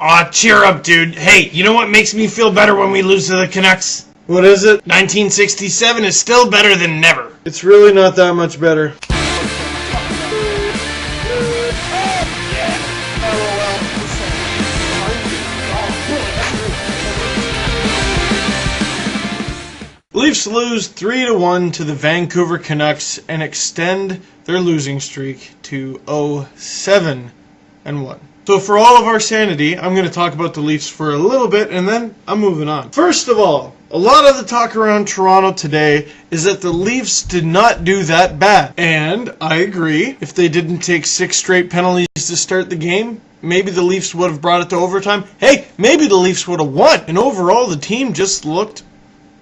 Aw, cheer up, dude. Hey, you know what makes me feel better when we lose to the Canucks? What is it? 1967 is still better than never. It's really not that much better. Leafs lose 3-1 to the Vancouver Canucks and extend their losing streak to 7-1. So for all of our sanity, I'm going to talk about the Leafs for a little bit and then I'm moving on. First of all, a lot of the talk around Toronto today is that the Leafs did not do that bad. And I agree. If they didn't take 6 straight penalties to start the game, maybe the Leafs would have brought it to overtime. Hey, maybe the Leafs would have won. And overall, the team just looked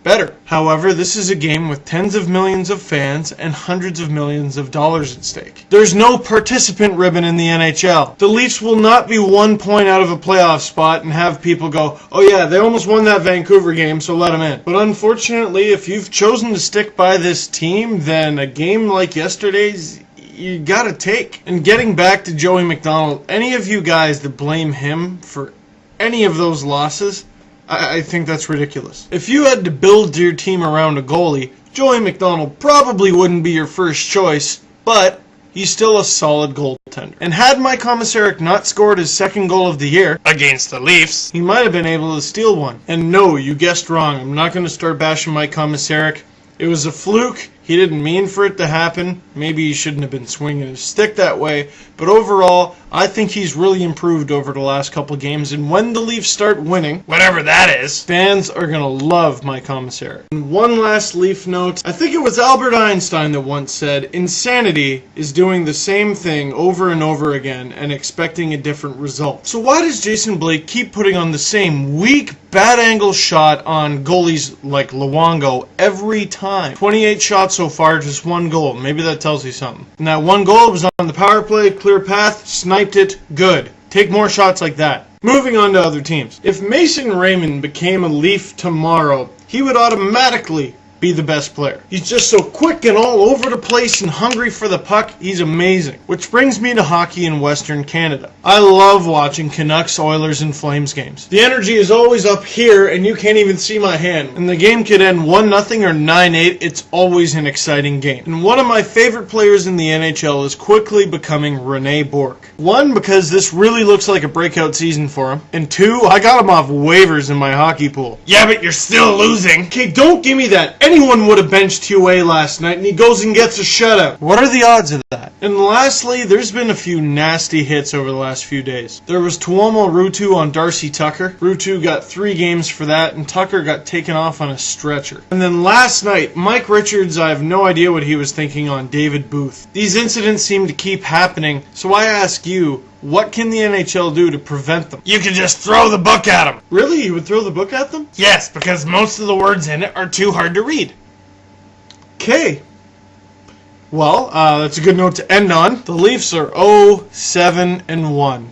better. However, this is a game with tens of millions of fans and hundreds of millions of dollars at stake. There's no participant ribbon in the NHL. The Leafs will not be 1 point out of a playoff spot and have people go, oh yeah, they almost won that Vancouver game, so let them in. But unfortunately, if you've chosen to stick by this team, then a game like yesterday's you gotta take. And getting back to Joey McDonald, any of you guys that blame him for any of those losses, I think that's ridiculous. If you had to build your team around a goalie, Joey McDonald probably wouldn't be your first choice, but he's still a solid goaltender. And had Mike Komisarek not scored his second goal of the year Against the Leafs, he might have been able to steal one. And no, you guessed wrong. I'm not going to start bashing Mike Komisarek. It was a fluke. He didn't mean for it to happen. Maybe he shouldn't have been swinging his stick that way. But overall, I think he's really improved over the last couple of games. And when the Leafs start winning, whatever that is, fans are going to love Mike Komisarek. And one last Leaf note. I think it was Albert Einstein that once said, insanity is doing the same thing over and over again and expecting a different result. So why does Jason Blake keep putting on the same weak, bad angle shot on goalies like Luongo every time? 28 shots so far, just 1 goal. Maybe that tells you something. And that 1 goal was on the power play, clear path, sniped it, good. Take more shots like that. Moving on to other teams. If Mason Raymond became a Leaf tomorrow, he would automatically be the best player. He's just so quick and all over the place and hungry for the puck. He's amazing. Which brings me to hockey in Western Canada. I love watching Canucks, Oilers, and Flames games. The energy is always up here and you can't even see my hand. And the game could end 1-0 or 9-8. It's always an exciting game. And one of my favorite players in the NHL is quickly becoming Rene Bourque. 1, because this really looks like a breakout season for him. And 2, I got him off waivers in my hockey pool. Yeah, but you're still losing. Okay, don't give me that. Anyone would have benched UA last night and he goes and gets a shutout. What are the odds of that? And lastly, there's been a few nasty hits over the last few days. There was Tuomo Ruutu on Darcy Tucker. Ruutu got 3 games for that and Tucker got taken off on a stretcher. And then last night, Mike Richards, I have no idea what he was thinking on David Booth. These incidents seem to keep happening, so I ask you, what can the NHL do to prevent them? You can just throw the book at them. Really? You would throw the book at them? Yes, because most of the words in it are too hard to read. Okay. Well, that's a good note to end on. The Leafs are 0-7-1.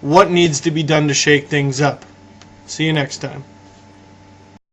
What needs to be done to shake things up? See you next time.